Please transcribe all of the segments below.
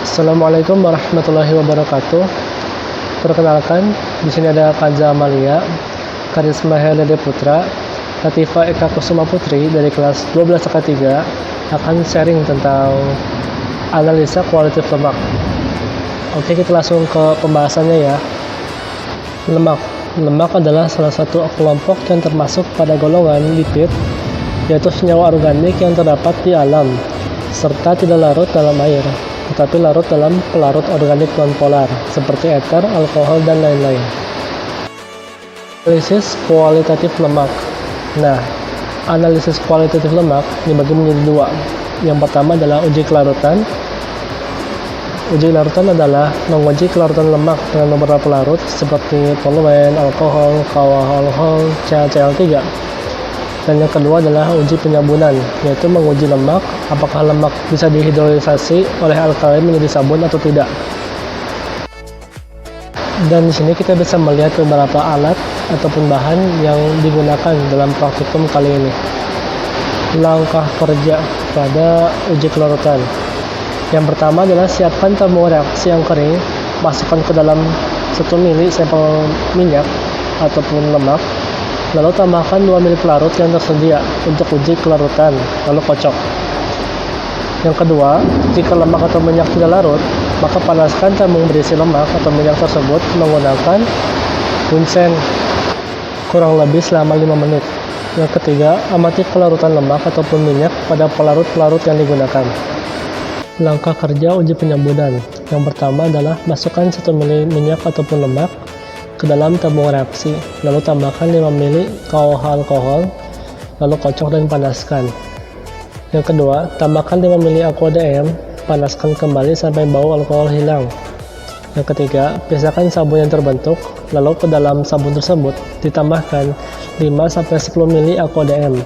Assalamualaikum warahmatullahi wabarakatuh. Perkenalkan, di sini ada Kanza Amalia, Karisma Helede Putra, Latifa Eka Kusuma Putri dari kelas 12 TK 3 akan sharing tentang analisa kualitatif lemak. Oke, kita langsung ke pembahasannya ya. Lemak adalah salah satu kelompok yang termasuk pada golongan lipid, yaitu senyawa organik yang terdapat di alam, serta tidak larut dalam air, tetapi larut dalam pelarut organik nonpolar, seperti eter, alkohol, dan lain-lain. Analisis kualitatif lemak. Nah, analisis kualitatif lemak dibagi menjadi dua. Yang pertama adalah uji kelarutan. Uji kelarutan adalah menguji kelarutan lemak dengan beberapa pelarut seperti toluen, alkohol, KOH, CaCl3. Dan yang kedua adalah uji penyabunan, yaitu menguji lemak, apakah lemak bisa dihidrolisasi oleh alkali menjadi sabun atau tidak. Dan di sini kita bisa melihat beberapa alat ataupun bahan yang digunakan dalam praktikum kali ini. Langkah kerja pada uji kelarutan. Yang pertama adalah siapkan tabung reaksi yang kering, masukkan ke dalam 1 ml sampel minyak ataupun lemak, lalu tambahkan 2 ml pelarut yang tersedia untuk uji kelarutan, lalu kocok. Yang kedua, jika lemak atau minyak tidak larut, maka panaskan tabung berisi lemak atau minyak tersebut menggunakan bunsen kurang lebih selama 5 menit. Yang ketiga, amati kelarutan lemak ataupun minyak pada pelarut-pelarut yang digunakan. Langkah kerja uji penyabunan. Yang pertama adalah masukkan 1 ml minyak ataupun lemak ke dalam tabung reaksi, lalu tambahkan 5 ml KOH alkohol, lalu kocok dan panaskan. Yang kedua, tambahkan 5 ml aqua DM, panaskan kembali sampai bau alkohol hilang. Yang ketiga, pisahkan sabun yang terbentuk, lalu ke dalam sabun tersebut ditambahkan 5-10 ml aqua DM.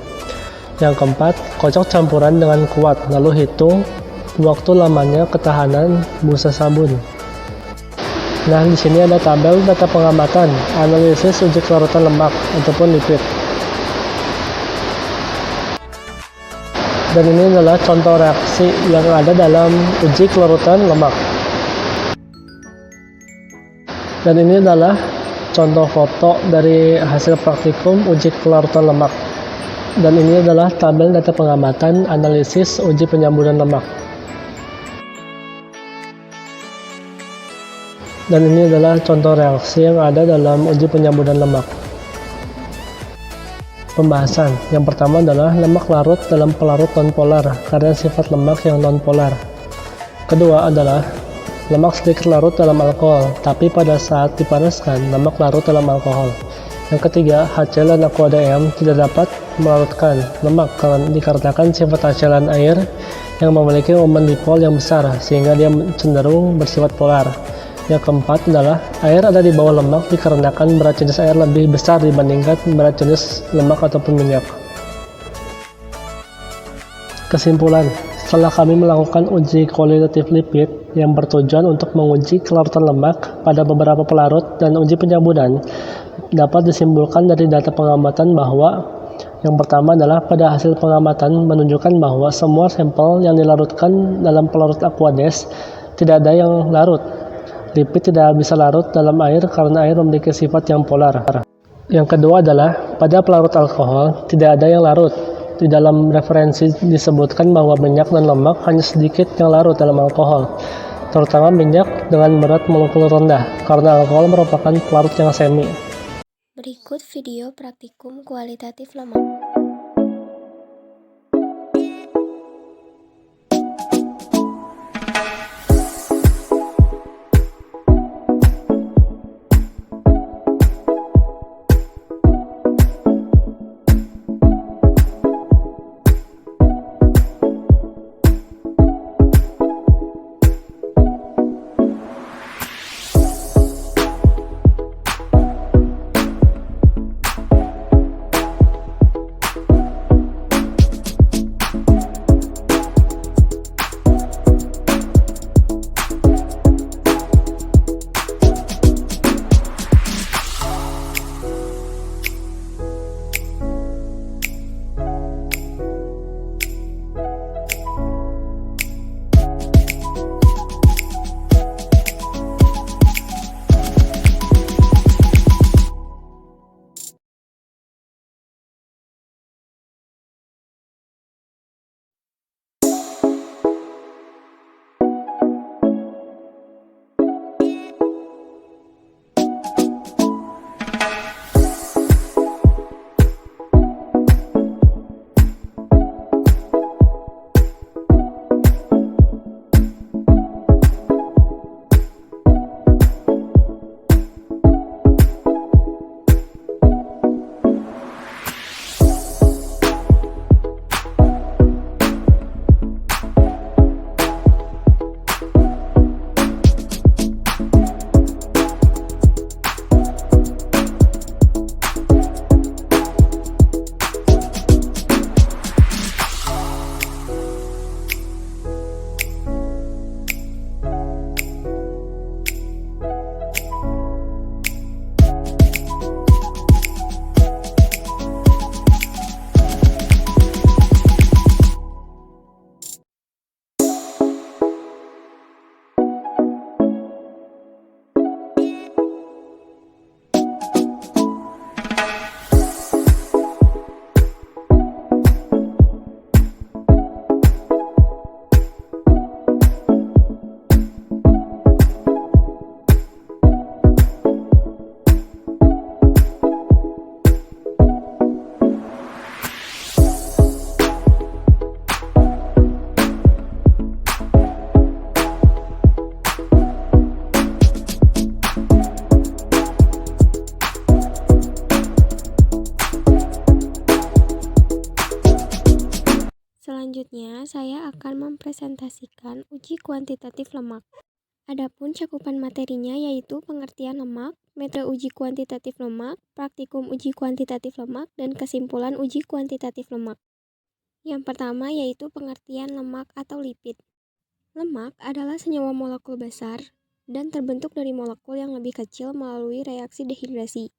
Yang keempat, kocok campuran dengan kuat, lalu hitung waktu lamanya ketahanan busa sabun. Nah, di sini ada tabel data pengamatan analisis uji kelarutan lemak ataupun lipid. Dan ini adalah contoh reaksi yang ada dalam uji kelarutan lemak. Dan ini adalah contoh foto dari hasil praktikum uji kelarutan lemak. Dan ini adalah tabel data pengamatan analisis uji penyabunan lemak. Dan ini adalah contoh reaksi yang ada dalam uji penyabunan lemak. Pembahasan. Yang pertama adalah lemak larut dalam pelarut nonpolar karena sifat lemak yang nonpolar. Kedua adalah lemak sedikit larut dalam alkohol, tapi pada saat dipanaskan lemak larut dalam alkohol. Yang ketiga, HCl dan aqua DM tidak dapat melarutkan lemak dikarenakan sifat HCl dan air yang memiliki momen dipol yang besar sehingga dia cenderung bersifat polar. Yang keempat adalah air ada di bawah lemak dikarenakan berat jenis air lebih besar dibandingkan berat jenis lemak ataupun minyak. Kesimpulan, setelah kami melakukan uji kualitatif lipid yang bertujuan untuk menguji kelarutan lemak pada beberapa pelarut dan uji penyabunan, dapat disimpulkan dari data pengamatan bahwa yang pertama adalah pada hasil pengamatan menunjukkan bahwa semua sampel yang dilarutkan dalam pelarut Aquades tidak ada yang larut. Lipid tidak bisa larut dalam air karena air memiliki sifat yang polar. Yang kedua adalah pada pelarut alkohol tidak ada yang larut. Di dalam referensi disebutkan bahwa minyak dan lemak hanya sedikit yang larut dalam alkohol, terutama minyak dengan berat molekul rendah karena alkohol merupakan pelarut yang semi. Berikut video praktikum kualitatif lemak. saya akan mempresentasikan uji kuantitatif lemak. Adapun cakupan materinya yaitu pengertian lemak, metode uji kuantitatif lemak, praktikum uji kuantitatif lemak, dan kesimpulan uji kuantitatif lemak. Yang pertama yaitu pengertian lemak atau lipid. Lemak adalah senyawa molekul besar dan terbentuk dari molekul yang lebih kecil melalui reaksi dehidrasi.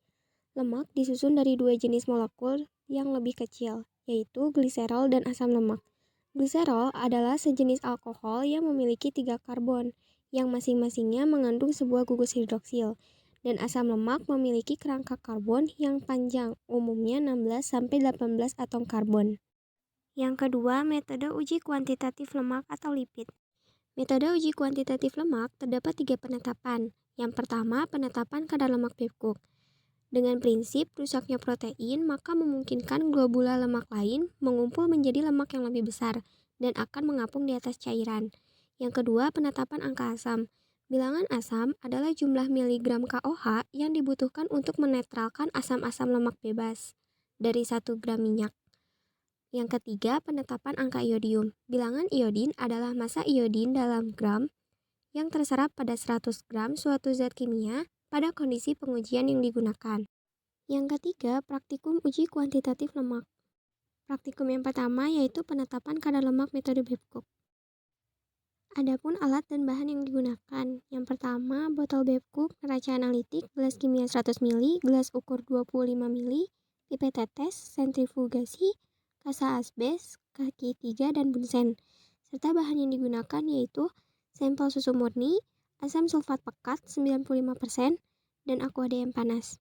Lemak disusun dari dua jenis molekul yang lebih kecil, yaitu gliserol dan asam lemak. Gliserol adalah sejenis alkohol yang memiliki 3 karbon, yang masing-masingnya mengandung sebuah gugus hidroksil, dan asam lemak memiliki kerangka karbon yang panjang, umumnya 16-18 atom karbon. Yang kedua, metode uji kuantitatif lemak atau lipid. Metode uji kuantitatif lemak terdapat 3 penetapan. Yang pertama, penetapan kadar lemak Babcock. Dengan prinsip rusaknya protein, maka memungkinkan globula lemak lain mengumpul menjadi lemak yang lebih besar dan akan mengapung di atas cairan. Yang kedua, penetapan angka asam. Bilangan asam adalah jumlah miligram KOH yang dibutuhkan untuk menetralkan asam-asam lemak bebas dari 1 gram minyak. Yang ketiga, penetapan angka iodium. Bilangan iodin adalah massa iodin dalam gram yang terserap pada 100 gram suatu zat kimia pada kondisi pengujian yang digunakan. Yang ketiga, praktikum uji kuantitatif lemak. Praktikum yang pertama yaitu penetapan kadar lemak metode Babcock. Adapun alat dan bahan yang digunakan. Yang pertama, botol Babcock, neraca analitik, gelas kimia 100 ml, gelas ukur 25 ml, pipet tetes, sentrifugasi, kasa asbes, kaki 3, dan bunsen. Serta bahan yang digunakan yaitu sampel susu murni, asam sulfat pekat 95%, dan aqua DM panas.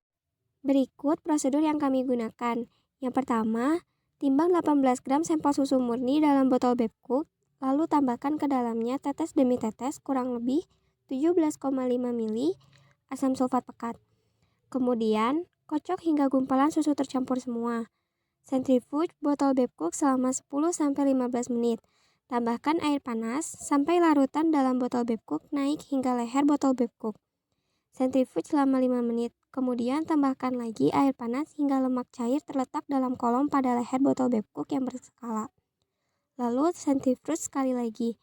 Berikut prosedur yang kami gunakan. Yang pertama, timbang 18 gram sampel susu murni dalam botol Babcock, lalu tambahkan ke dalamnya tetes demi tetes kurang lebih 17,5 ml asam sulfat pekat. Kemudian, kocok hingga gumpalan susu tercampur semua. Sentrifuge botol Babcock selama 10-15 menit. Tambahkan air panas sampai larutan dalam botol Babcock naik hingga leher botol Babcock. Sentrifuge selama 5 menit. Kemudian tambahkan lagi air panas hingga lemak cair terletak dalam kolom pada leher botol Babcock yang berskala. Lalu sentrifuge sekali lagi.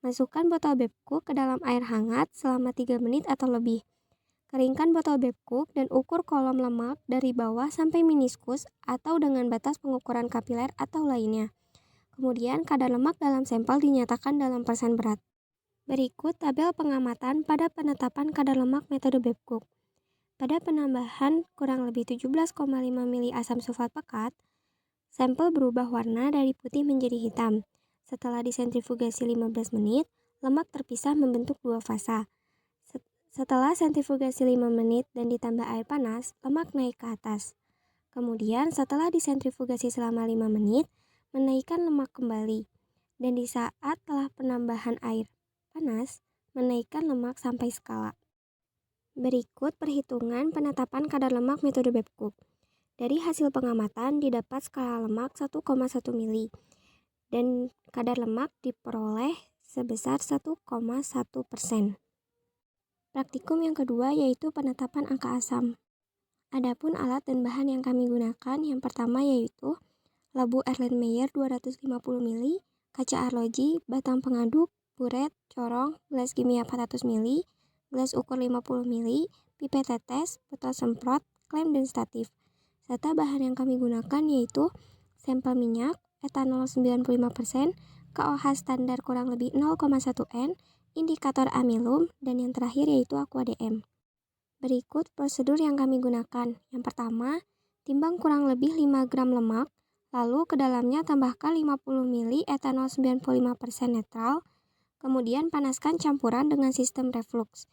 Masukkan botol Babcock ke dalam air hangat selama 3 menit atau lebih. Keringkan botol Babcock dan ukur kolom lemak dari bawah sampai meniskus atau dengan batas pengukuran kapiler atau lainnya. Kemudian kadar lemak dalam sampel dinyatakan dalam persen berat. Berikut tabel pengamatan pada penetapan kadar lemak metode Babcock. Pada penambahan kurang lebih 17,5 ml asam sulfat pekat, sampel berubah warna dari putih menjadi hitam. Setelah disentrifugasi 15 menit, lemak terpisah membentuk 2 fasa. Setelah sentrifugasi 5 menit dan ditambah air panas, lemak naik ke atas. Kemudian setelah disentrifugasi selama 5 menit, menaikkan lemak kembali. Dan di saat telah penambahan air panas, menaikkan lemak sampai skala. Berikut perhitungan penetapan kadar lemak metode Babcock. Dari hasil pengamatan didapat skala lemak 1,1 mili dan kadar lemak diperoleh sebesar 1,1%. Praktikum yang kedua yaitu penetapan angka asam. Adapun alat dan bahan yang kami gunakan, yang pertama yaitu labu Erlenmeyer 250 ml, kaca arloji, batang pengaduk, buret, corong, gelas kimia 400 ml, gelas ukur 50 ml, pipet tetes, botol semprot, klem dan statif. Serta bahan yang kami gunakan yaitu sampel minyak, etanol 95%, KOH standar kurang lebih 0,1 N, indikator amilum, dan yang terakhir yaitu aqua DM. Berikut prosedur yang kami gunakan. Yang pertama, timbang kurang lebih 5 gram lemak, lalu ke dalamnya tambahkan 50 ml etanol 95% netral, kemudian panaskan campuran dengan sistem reflux.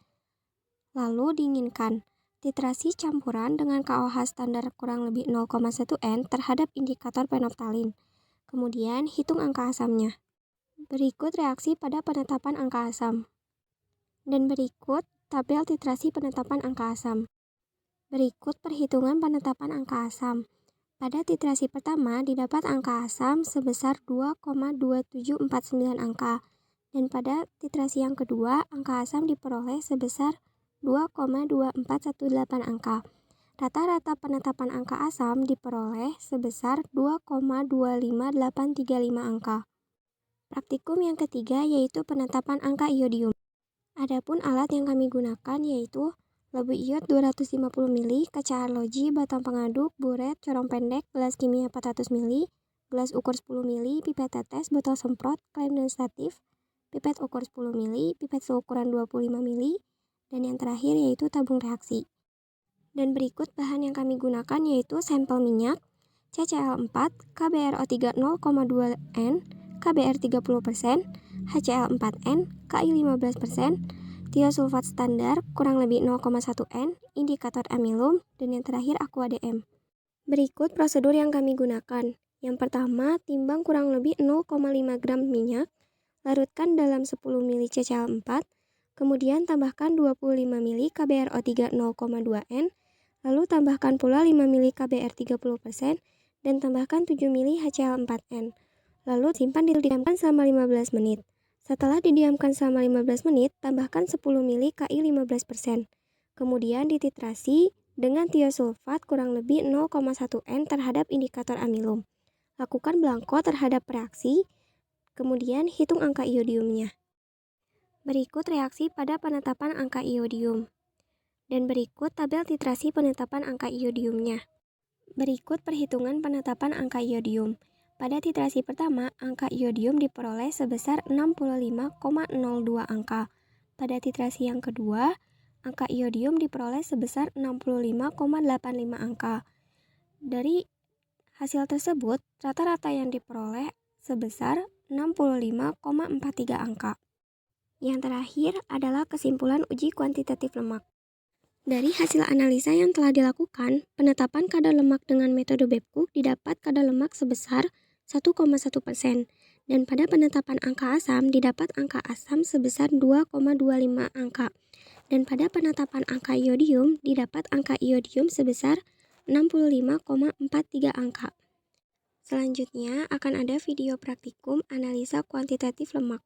Lalu dinginkan. Titrasi campuran dengan KOH standar kurang lebih 0,1 N terhadap indikator penoptalin. Kemudian hitung angka asamnya. Berikut reaksi pada penetapan angka asam. Dan berikut tabel titrasi penetapan angka asam. Berikut perhitungan penetapan angka asam. Pada titrasi pertama didapat angka asam sebesar 2,2749 angka. Dan pada titrasi yang kedua, angka asam diperoleh sebesar 2,2418 angka. Rata-rata penetapan angka asam diperoleh sebesar 2,25835 angka. Praktikum yang ketiga yaitu penetapan angka iodium. Adapun alat yang kami gunakan yaitu labu iod 250 ml, kaca arloji, batang pengaduk, buret, corong pendek, gelas kimia 400 ml, gelas ukur 10 ml, pipet tetes, botol semprot, klem dan statif, pipet ukur 10 ml, pipet seukuran 25 ml, dan yang terakhir yaitu tabung reaksi. Dan berikut bahan yang kami gunakan yaitu sampel minyak, CCl4, KBRO3 0,2N, KBR 30%, HCl4N, KI 15%, tiosulfat standar kurang lebih 0,1 N, indikator amilum, dan yang terakhir aqua DM. Berikut prosedur yang kami gunakan. Yang pertama, timbang kurang lebih 0,5 gram minyak, larutkan dalam 10 ml CCl4, kemudian tambahkan 25 ml KBRO3 0,2 N, lalu tambahkan pula 5 ml KBR 30%, dan tambahkan 7 ml HCl4N. Lalu simpan didiamkan selama 15 menit. Setelah didiamkan selama 15 menit, tambahkan 10 ml KI 15%. Kemudian dititrasi dengan tiosulfat kurang lebih 0,1 N terhadap indikator amilum. Lakukan blanko terhadap reaksi, kemudian hitung angka iodiumnya. Berikut reaksi pada penetapan angka iodium. Dan berikut tabel titrasi penetapan angka iodiumnya. Berikut perhitungan penetapan angka iodium. Pada titrasi pertama, angka iodium diperoleh sebesar 65,02 angka. Pada titrasi yang kedua, angka iodium diperoleh sebesar 65,85 angka. Dari hasil tersebut, rata-rata yang diperoleh sebesar 65,43 angka. Yang terakhir adalah kesimpulan uji kuantitatif lemak. Dari hasil analisa yang telah dilakukan, penetapan kadar lemak dengan metode Babcock didapat kadar lemak sebesar 1,1%, dan pada penetapan angka asam didapat angka asam sebesar 2,25 angka, dan pada penetapan angka iodium didapat angka iodium sebesar 65,43 angka. Selanjutnya akan ada video praktikum analisa kuantitatif lemak.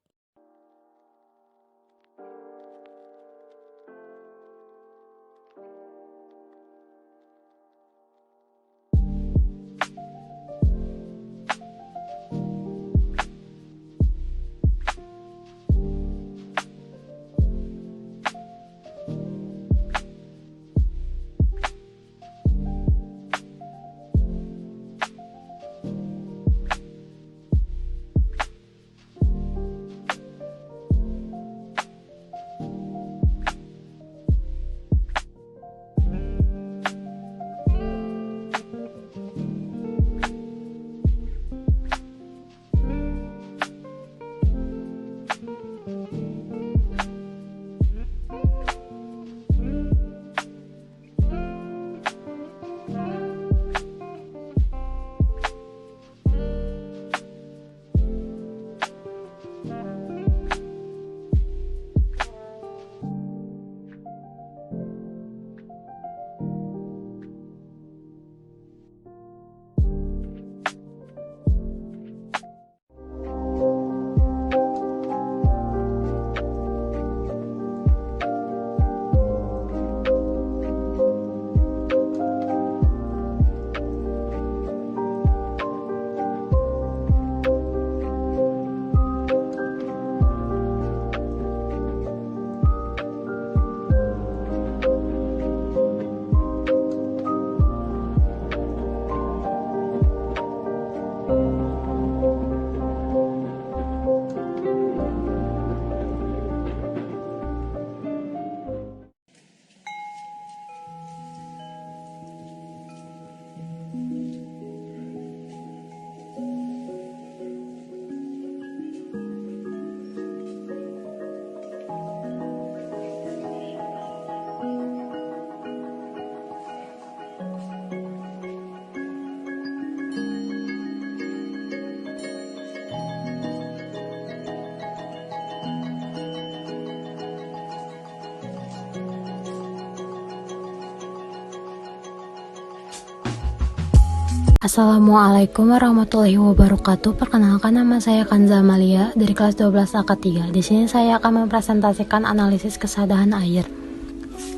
Assalamualaikum warahmatullahi wabarakatuh. Perkenalkan, nama saya Kanza Amalia dari kelas 12 AK3. Di sini saya akan mempresentasikan analisis kesadaran air.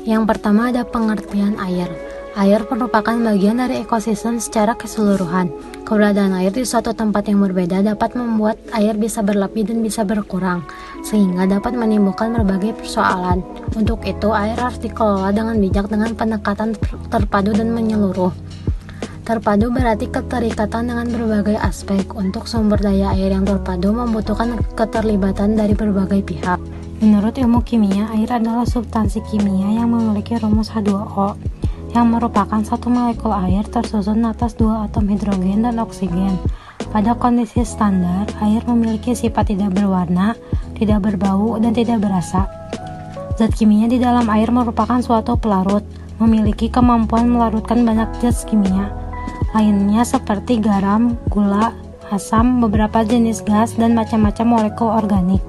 Yang pertama ada pengertian air. Air merupakan bagian dari ekosistem secara keseluruhan. Keberadaan air di suatu tempat yang berbeda dapat membuat air bisa berlebih dan bisa berkurang, sehingga dapat menimbulkan berbagai persoalan. Untuk itu, air harus dikelola dengan bijak dengan pendekatan terpadu dan menyeluruh. Terpadu berarti keterikatan dengan berbagai aspek. Untuk sumber daya air yang terpadu membutuhkan keterlibatan dari berbagai pihak. Menurut ilmu kimia, air adalah substansi kimia yang memiliki rumus H2O, yang merupakan satu molekul air tersusun atas dua atom hidrogen dan oksigen. Pada kondisi standar, air memiliki sifat tidak berwarna, tidak berbau, dan tidak berasa. Zat kimia di dalam air merupakan suatu pelarut, memiliki kemampuan melarutkan banyak zat kimia lainnya seperti garam, gula, asam, beberapa jenis gas, dan macam-macam molekul organik.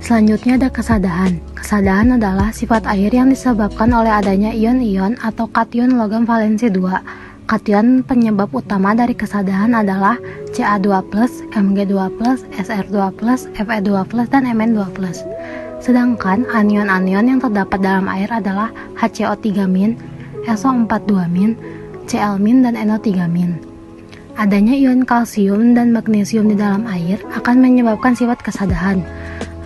Selanjutnya ada kesadahan. Kesadahan adalah sifat air yang disebabkan oleh adanya ion-ion atau kation logam valensi 2. Kation penyebab utama dari kesadahan adalah Ca2+, Mg2+, Sr2+, Fe2+, dan Mn2+. Sedangkan anion-anion yang terdapat dalam air adalah HCO3-, SO4-, Cl- dan NO3-. Adanya ion kalsium dan magnesium di dalam air akan menyebabkan sifat kesadahan.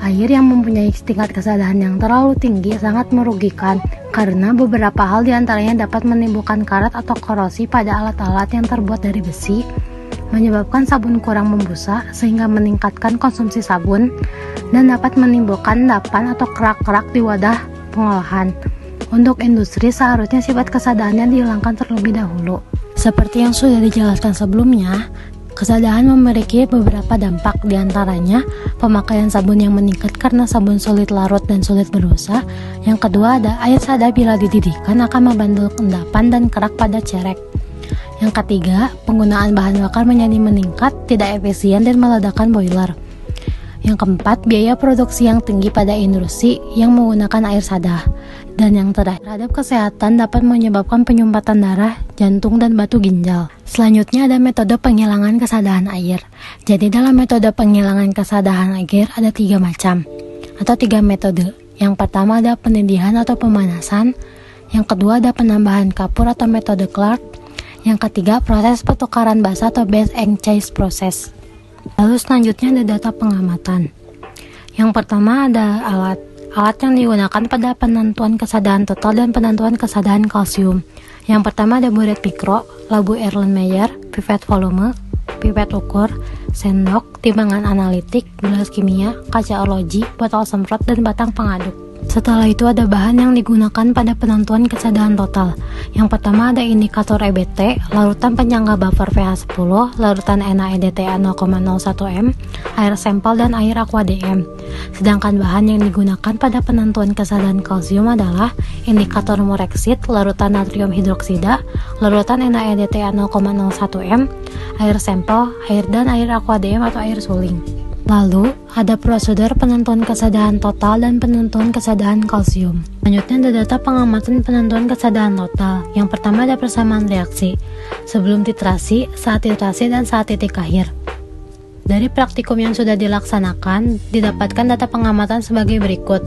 Air yang mempunyai tingkat kesadahan yang terlalu tinggi sangat merugikan karena beberapa hal diantaranya dapat menimbulkan karat atau korosi pada alat-alat yang terbuat dari besi, menyebabkan sabun kurang membusa sehingga meningkatkan konsumsi sabun, dan dapat menimbulkan endapan atau kerak-kerak di wadah pengolahan. Untuk industri seharusnya sifat kesadahannya dihilangkan terlebih dahulu. Seperti yang sudah dijelaskan sebelumnya, kesadahan memiliki beberapa dampak, diantaranya pemakaian sabun yang meningkat karena sabun sulit larut dan sulit berbusa. Yang kedua ada air sada bila dididihkan akan membantu endapan dan kerak pada cerek. Yang ketiga, penggunaan bahan bakar menjadi meningkat, tidak efisien dan meledakkan boiler. Yang keempat, biaya produksi yang tinggi pada industri yang menggunakan air sada. Dan yang terakhir, terhadap kesehatan dapat menyebabkan penyumbatan darah, jantung, dan batu ginjal. Selanjutnya ada metode penghilangan kesadahan air. Jadi dalam metode penghilangan kesadahan air ada 3 macam atau 3 metode. Yang pertama ada pendidihan atau pemanasan. Yang kedua ada penambahan kapur atau metode Clark. Yang ketiga proses pertukaran basa atau base exchange process. Lalu selanjutnya ada data pengamatan. Yang pertama ada alat yang digunakan pada penentuan kesadahan total dan penentuan kesadahan kalsium. Yang pertama ada buret mikro, labu Erlenmeyer, pipet volume, pipet ukur, sendok, timbangan analitik, gelas kimia, kaca arloji, botol semprot, dan batang pengaduk. Setelah itu ada bahan yang digunakan pada penentuan kesadahan total. Yang pertama ada indikator EBT, larutan penyangga buffer pH 10, larutan NaEDTA 0,01 m, air sampel, dan air aqua DM. Sedangkan bahan yang digunakan pada penentuan kesadahan kalsium adalah indikator mureksit, larutan natrium hidroksida, larutan NaEDTA 0,01 m, air sampel, air, dan air aqua DM atau air suling. Lalu, ada prosedur penentuan kesadahan total dan penentuan kesadahan kalsium. Selanjutnya ada data pengamatan penentuan kesadahan total. Yang pertama ada persamaan reaksi, sebelum titrasi, saat titrasi, dan saat titik akhir. Dari praktikum yang sudah dilaksanakan, didapatkan data pengamatan sebagai berikut.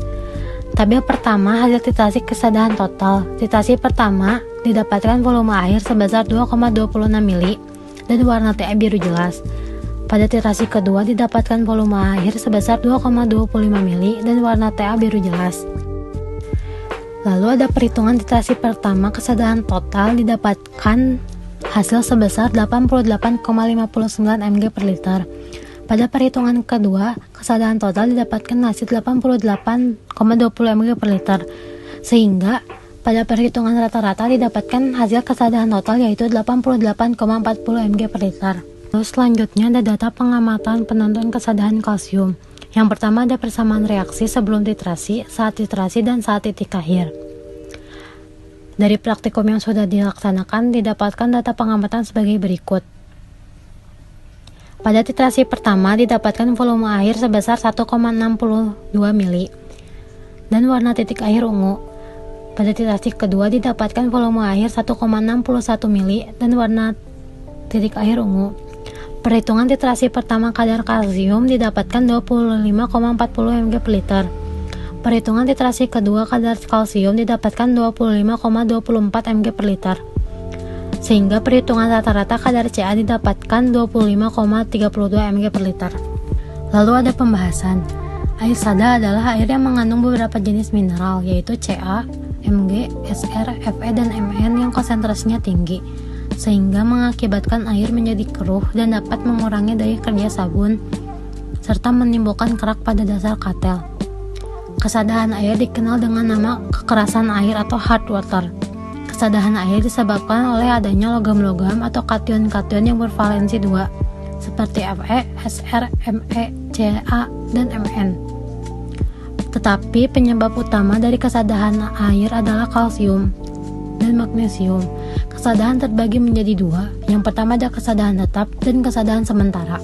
Tabel pertama, hasil titrasi kesadahan total. Titrasi pertama, didapatkan volume air sebesar 2,26 mili dan warna TA biru jelas. Pada titrasi kedua didapatkan volume air sebesar 2,25 mili dan warna TA biru jelas. Lalu ada perhitungan titrasi pertama kesadahan total, didapatkan hasil sebesar 88,59 mg per liter. Pada perhitungan kedua, kesadahan total didapatkan hasil 88,20 mg per liter. Sehingga pada perhitungan rata-rata didapatkan hasil kesadahan total yaitu 88,40 mg per liter. Lalu selanjutnya ada data pengamatan penentuan kesadahan kalsium. Yang pertama ada persamaan reaksi sebelum titrasi, saat titrasi, dan saat titik akhir. Dari praktikum yang sudah dilaksanakan didapatkan data pengamatan sebagai berikut. Pada titrasi pertama didapatkan volume air sebesar 1,62 mili dan warna titik akhir ungu. Pada titrasi kedua didapatkan volume air 1,61 mili dan warna titik akhir ungu. Perhitungan titrasi pertama kadar kalsium didapatkan 25,40 mg per liter. Perhitungan titrasi kedua, kadar kalsium didapatkan 25,24 mg per liter. Sehingga perhitungan rata-rata kadar Ca didapatkan 25,32 mg per liter. Lalu ada pembahasan. Air sada adalah air yang mengandung beberapa jenis mineral, yaitu Ca, Mg, Sr, Fe, dan Mn yang konsentrasinya tinggi, sehingga mengakibatkan air menjadi keruh dan dapat mengurangi daya kerja sabun, serta menimbulkan kerak pada dasar katel. Kesadahan air dikenal dengan nama kekerasan air atau hard water. Kesadahan air disebabkan oleh adanya logam-logam atau kation-kation yang bervalensi 2, seperti Fe, Sr, Me, Ca, dan Mn. Tetapi penyebab utama dari kesadahan air adalah kalsium dan magnesium. Kesadahan terbagi menjadi 2. Yang pertama ada kesadahan tetap dan kesadahan sementara.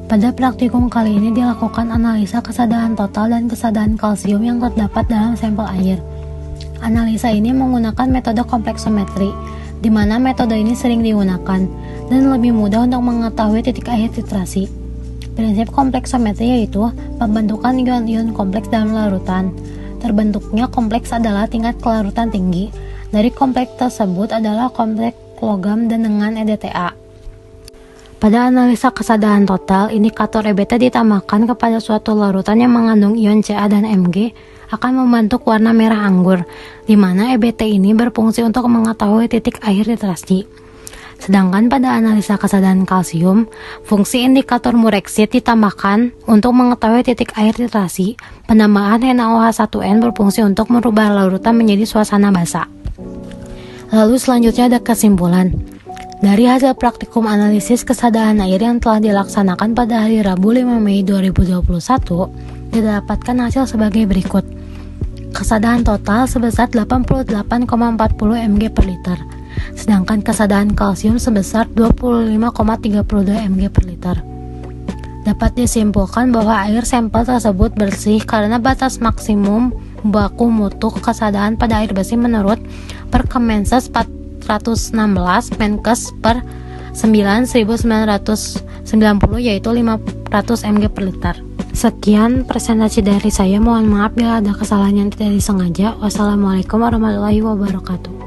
Pada praktikum kali ini dilakukan analisa kesadahan total dan kesadahan kalsium yang terdapat dalam sampel air. Analisa ini menggunakan metode kompleksometri, di mana metode ini sering digunakan dan lebih mudah untuk mengetahui titik akhir titrasi. Prinsip kompleksometri yaitu pembentukan ion-ion kompleks dalam larutan. Terbentuknya kompleks adalah tingkat kelarutan tinggi. Dari kompleks tersebut adalah kompleks logam dan dengan EDTA. Pada analisa kesadahan total, indikator EBT ditambahkan kepada suatu larutan yang mengandung ion Ca dan Mg akan membentuk warna merah anggur, di mana EBT ini berfungsi untuk mengetahui titik akhir titrasi. Sedangkan pada analisa kesadahan kalsium, fungsi indikator Murex-Sheet ditambahkan untuk mengetahui titik akhir titrasi. Penambahan NaOH1n berfungsi untuk merubah larutan menjadi suasana basa. Lalu selanjutnya ada kesimpulan. Dari hasil praktikum analisis kesadahan air yang telah dilaksanakan pada hari Rabu 5 Mei 2021, didapatkan hasil sebagai berikut. Kesadahan total sebesar 88,40 mg per liter, sedangkan kesadahan kalsium sebesar 25,32 mg per liter. Dapat disimpulkan bahwa air sampel tersebut bersih karena batas maksimum baku mutu kesadahan pada air bersih menurut Perkemenses 416 Menkes per 9.1990 yaitu 500 mg per liter. Sekian presentasi dari saya, mohon maaf bila ada kesalahan yang tidak disengaja. Wassalamualaikum warahmatullahi wabarakatuh.